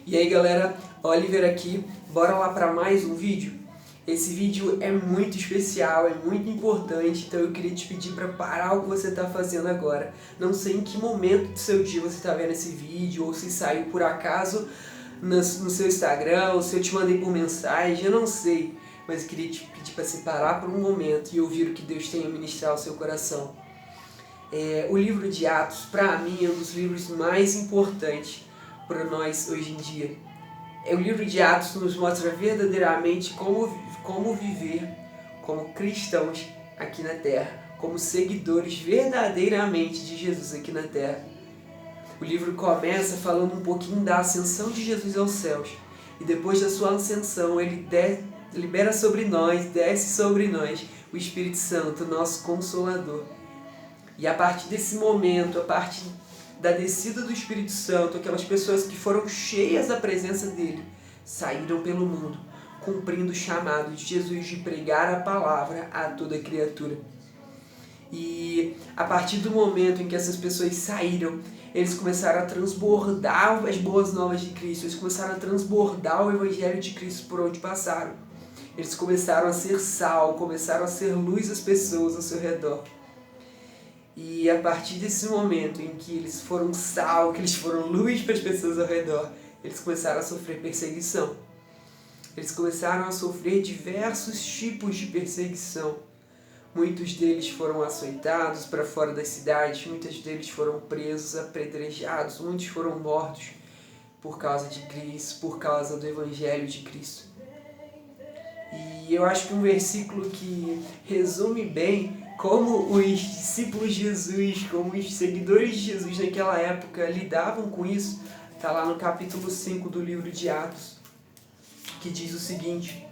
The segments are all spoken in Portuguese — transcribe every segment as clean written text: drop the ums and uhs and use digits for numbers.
E aí galera, Oliver aqui, bora lá para mais um vídeo? Esse vídeo é muito especial, é muito importante, então eu queria te pedir para parar o que você está fazendo agora. Não sei em que momento do seu dia você está vendo esse vídeo, ou se saiu por acaso no seu Instagram, ou se eu te mandei por mensagem, eu não sei. Mas eu queria te pedir para você parar por um momento e ouvir o que Deus tem a ministrar ao seu coração. O livro de Atos, para mim, é um dos livros mais importantes para nós hoje em dia. O livro de Atos nos mostra verdadeiramente como viver como cristãos aqui na Terra, como seguidores verdadeiramente de Jesus aqui na Terra. O livro começa falando um pouquinho da ascensão de Jesus aos céus, e depois da sua ascensão ele libera sobre nós, desce sobre nós o Espírito Santo, nosso Consolador. E a partir desse momento, a partir da descida do Espírito Santo, aquelas pessoas que foram cheias da presença dele, saíram pelo mundo, cumprindo o chamado de Jesus de pregar a palavra a toda criatura. E a partir do momento em que essas pessoas saíram, eles começaram a transbordar as boas novas de Cristo, eles começaram a transbordar o Evangelho de Cristo por onde passaram. Eles começaram a ser sal, começaram a ser luz às pessoas ao seu redor. E a partir desse momento em que eles foram sal, que eles foram luz para as pessoas ao redor, eles começaram a sofrer perseguição. Eles começaram a sofrer diversos tipos de perseguição. Muitos deles foram açoitados para fora das cidades, muitos deles foram presos, apedrejados, muitos foram mortos por causa de Cristo, por causa do Evangelho de Cristo. E eu acho que um versículo que resume bem como os discípulos de Jesus, como os seguidores de Jesus naquela época lidavam com isso, está lá no capítulo 5 do livro de Atos, que diz o seguinte: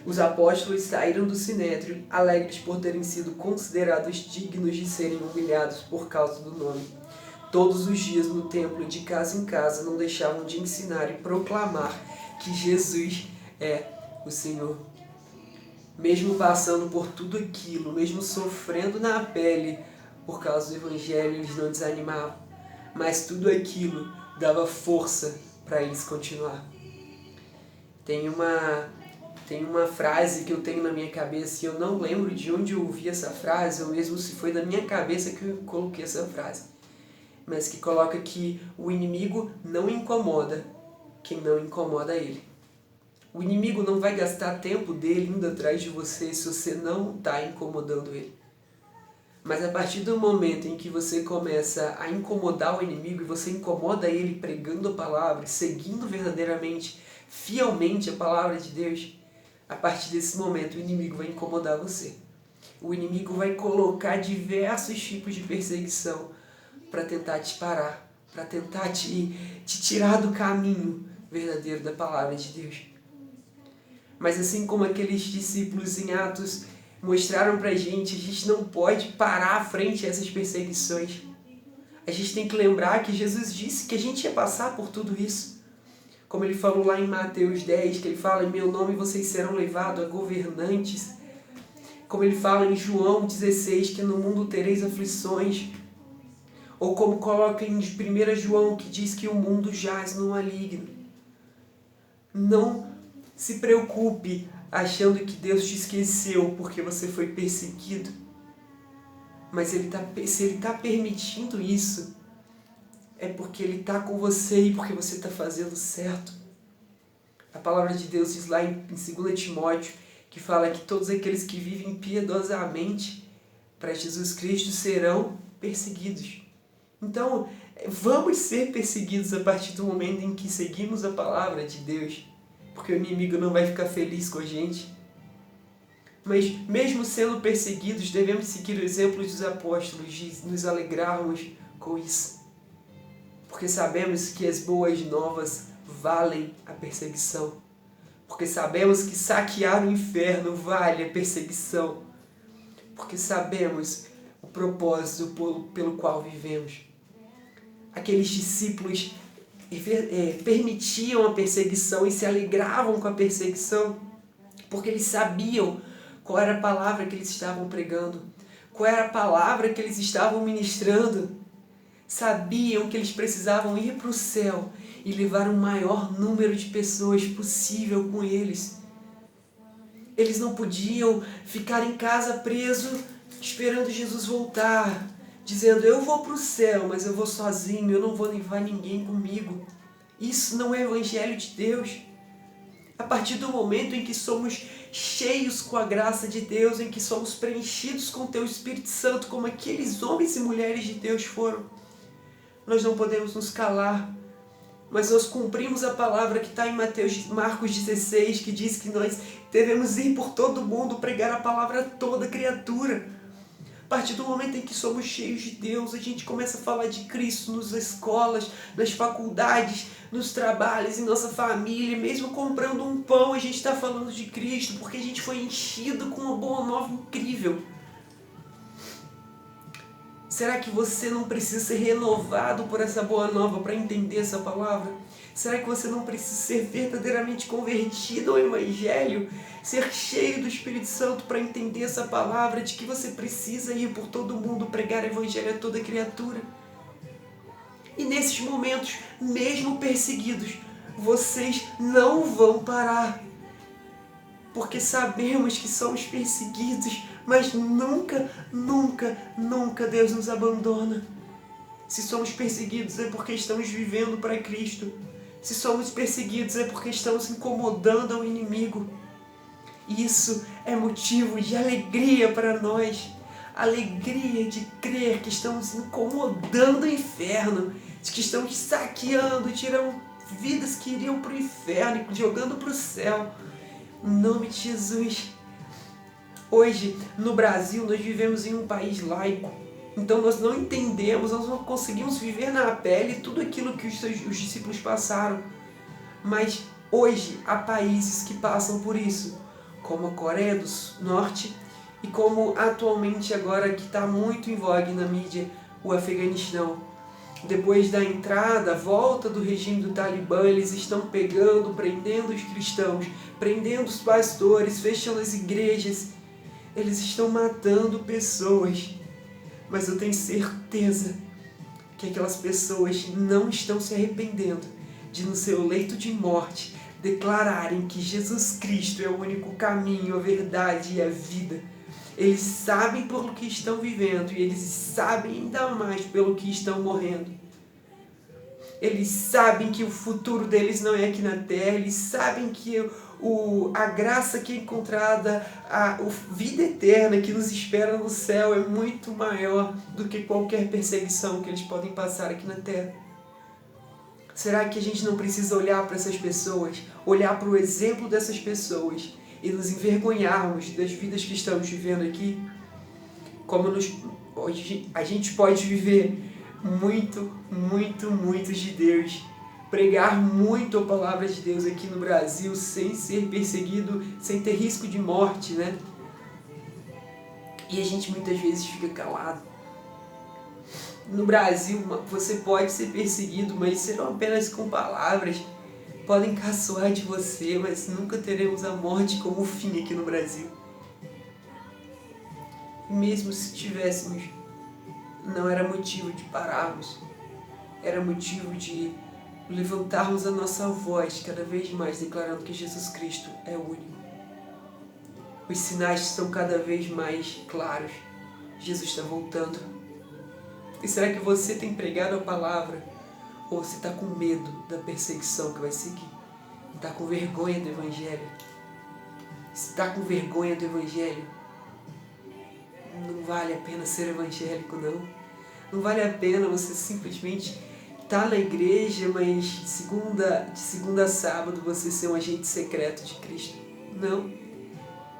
os apóstolos saíram do Sinédrio, alegres por terem sido considerados dignos de serem humilhados por causa do nome. Todos os dias no templo, de casa em casa, não deixavam de ensinar e proclamar que Jesus é o Senhor. Mesmo passando por tudo aquilo, mesmo sofrendo na pele por causa do Evangelho, eles não desanimavam. Mas tudo aquilo dava força para eles continuar. Tem uma frase que eu tenho na minha cabeça e eu não lembro de onde eu ouvi essa frase, ou mesmo se foi da minha cabeça que eu coloquei essa frase. Mas que coloca que o inimigo não incomoda quem não incomoda ele. O inimigo não vai gastar tempo dele indo atrás de você se você não está incomodando ele. Mas a partir do momento em que você começa a incomodar o inimigo e você incomoda ele pregando a palavra, seguindo verdadeiramente, fielmente a palavra de Deus, a partir desse momento o inimigo vai incomodar você. O inimigo vai colocar diversos tipos de perseguição para tentar te parar, para tentar te tirar do caminho verdadeiro da palavra de Deus. Mas assim como aqueles discípulos em Atos mostraram pra gente, a gente não pode parar frente a essas perseguições. A gente tem que lembrar que Jesus disse que a gente ia passar por tudo isso. Como ele falou lá em Mateus 10, que ele fala: em meu nome vocês serão levados a governantes. Como ele fala em João 16, que no mundo tereis aflições. Ou como coloca em 1 João, que diz que o mundo jaz no maligno. Não se preocupe achando que Deus te esqueceu porque você foi perseguido. Mas se Ele está permitindo isso, é porque Ele está com você e porque você está fazendo certo. A palavra de Deus diz lá em 2 Timóteo, que fala que todos aqueles que vivem piedosamente para Jesus Cristo serão perseguidos. Então, vamos ser perseguidos a partir do momento em que seguimos a palavra de Deus. Porque o inimigo não vai ficar feliz com a gente. Mas mesmo sendo perseguidos, devemos seguir o exemplo dos apóstolos, de nos alegrarmos com isso. Porque sabemos que as boas novas valem a perseguição. Porque sabemos que saquear o inferno vale a perseguição. Porque sabemos o propósito pelo qual vivemos. Aqueles discípulos permitiam a perseguição e se alegravam com a perseguição, porque eles sabiam qual era a palavra que eles estavam pregando, qual era a palavra que eles estavam ministrando. sabiam que eles precisavam ir para o céu e levar o maior número de pessoas possível com eles. Eles não podiam ficar em casa preso esperando Jesus voltar, dizendo, eu vou para o céu, mas eu vou sozinho, eu não vou levar ninguém comigo. Isso não é evangelho de Deus. A partir do momento em que somos cheios com a graça de Deus, em que somos preenchidos com o Teu Espírito Santo, como aqueles homens e mulheres de Deus foram, nós não podemos nos calar, mas nós cumprimos a palavra que está em Marcos 16, que diz que nós devemos ir por todo mundo, pregar a palavra a toda criatura. A partir do momento em que somos cheios de Deus, a gente começa a falar de Cristo nas escolas, nas faculdades, nos trabalhos, em nossa família, mesmo comprando um pão, a gente está falando de Cristo, porque a gente foi enchido com uma boa nova incrível. Será que você não precisa ser renovado por essa boa nova para entender essa palavra? Será que você não precisa ser verdadeiramente convertido ao Evangelho? Ser cheio do Espírito Santo para entender essa palavra de que você precisa ir por todo mundo pregar o Evangelho a toda criatura? E nesses momentos, mesmo perseguidos, vocês não vão parar. Porque sabemos que somos perseguidos, mas nunca, nunca, nunca Deus nos abandona. Se somos perseguidos é porque estamos vivendo para Cristo. Se somos perseguidos é porque estamos incomodando ao inimigo. Isso é motivo de alegria para nós. Alegria de crer que estamos incomodando o inferno, de que estamos saqueando, tirando vidas que iriam para o inferno, jogando para o céu. Em nome de Jesus. Hoje, no Brasil, nós vivemos em um país laico. Então nós não entendemos, nós não conseguimos viver na pele tudo aquilo que os discípulos passaram. Mas hoje há países que passam por isso, como a Coreia do Norte e como atualmente agora que está muito em vogue na mídia, o Afeganistão. Depois da entrada, a volta do regime do Talibã, eles estão pegando, prendendo os cristãos, prendendo os pastores, fechando as igrejas. Eles estão matando pessoas. Mas eu tenho certeza que aquelas pessoas não estão se arrependendo de, no seu leito de morte, declararem que Jesus Cristo é o único caminho, a verdade e a vida. Eles sabem pelo que estão vivendo e eles sabem ainda mais pelo que estão morrendo. Eles sabem que o futuro deles não é aqui na terra, eles sabem que a graça que é encontrada, a vida eterna que nos espera no céu é muito maior do que qualquer perseguição que eles podem passar aqui na terra. Será que a gente não precisa olhar para essas pessoas, olhar para o exemplo dessas pessoas e nos envergonharmos das vidas que estamos vivendo aqui? Como hoje a gente pode viver muito, muito, muito de Deus, pregar muito a palavra de Deus aqui no Brasil sem ser perseguido, sem ter risco de morte, né? E a gente muitas vezes fica calado. No Brasil você pode ser perseguido, mas serão apenas com palavras. Podem caçoar de você, mas nunca teremos a morte como fim aqui no Brasil. E mesmo se tivéssemos, não era motivo de pararmos, era motivo de levantarmos a nossa voz cada vez mais, declarando que Jesus Cristo é o único. Os sinais estão cada vez mais claros. Jesus está voltando. E será que você tem pregado a palavra? Ou você está com medo da perseguição que vai seguir? Está com vergonha do Evangelho? Se está com vergonha do Evangelho, não vale a pena ser evangélico, não. Não vale a pena você simplesmente estar na igreja, mas de segunda a sábado você ser um agente secreto de Cristo. Não.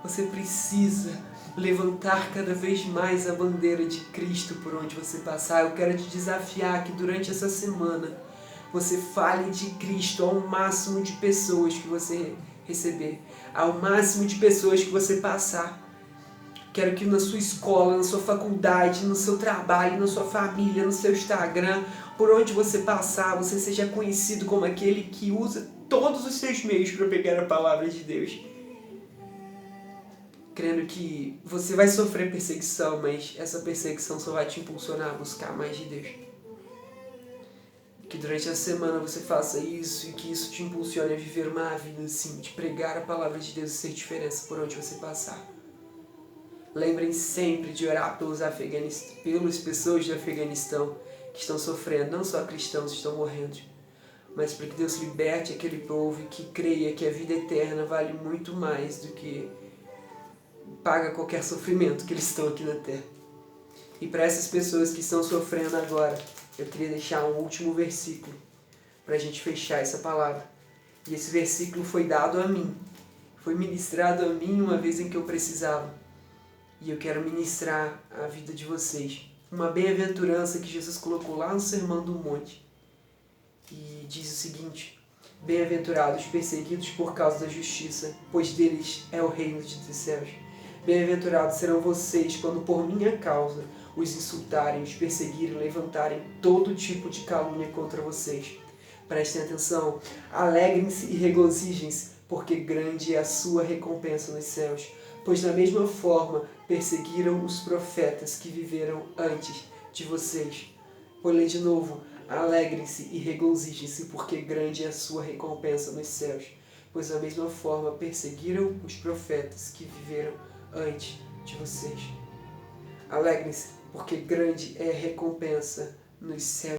Você precisa levantar cada vez mais a bandeira de Cristo por onde você passar. Eu quero te desafiar que durante essa semana você fale de Cristo ao máximo de pessoas que você receber, ao máximo de pessoas que você passar. Quero que na sua escola, na sua faculdade, no seu trabalho, na sua família, no seu Instagram, por onde você passar, você seja conhecido como aquele que usa todos os seus meios para pegar a palavra de Deus. Crendo que você vai sofrer perseguição, mas essa perseguição só vai te impulsionar a buscar mais de Deus. Que durante a semana você faça isso e que isso te impulsione a viver uma vida assim, de pregar a palavra de Deus e ser diferença por onde você passar. Lembrem sempre de orar pelas pessoas do Afeganistão que estão sofrendo, não só cristãos estão morrendo, mas para que Deus liberte aquele povo e que creia que a vida eterna vale muito mais do que paga qualquer sofrimento que eles estão aqui na Terra. E para essas pessoas que estão sofrendo agora, eu queria deixar um último versículo para a gente fechar essa palavra. E esse versículo foi dado a mim, foi ministrado a mim uma vez em que eu precisava. E eu quero ministrar a vida de vocês. Uma bem-aventurança que Jesus colocou lá no Sermão do Monte. E diz o seguinte: bem-aventurados os perseguidos por causa da justiça, pois deles é o reino dos céus. Bem-aventurados serão vocês quando por minha causa os insultarem, os perseguirem, levantarem todo tipo de calúnia contra vocês. Prestem atenção, alegrem-se e regozijem-se, porque grande é a sua recompensa nos céus. Pois da mesma forma perseguiram os profetas que viveram antes de vocês. Vou ler de novo. Alegrem-se e regozijem-se, porque grande é a sua recompensa nos céus. Pois da mesma forma perseguiram os profetas que viveram antes de vocês. Alegrem-se, porque grande é a recompensa nos céus.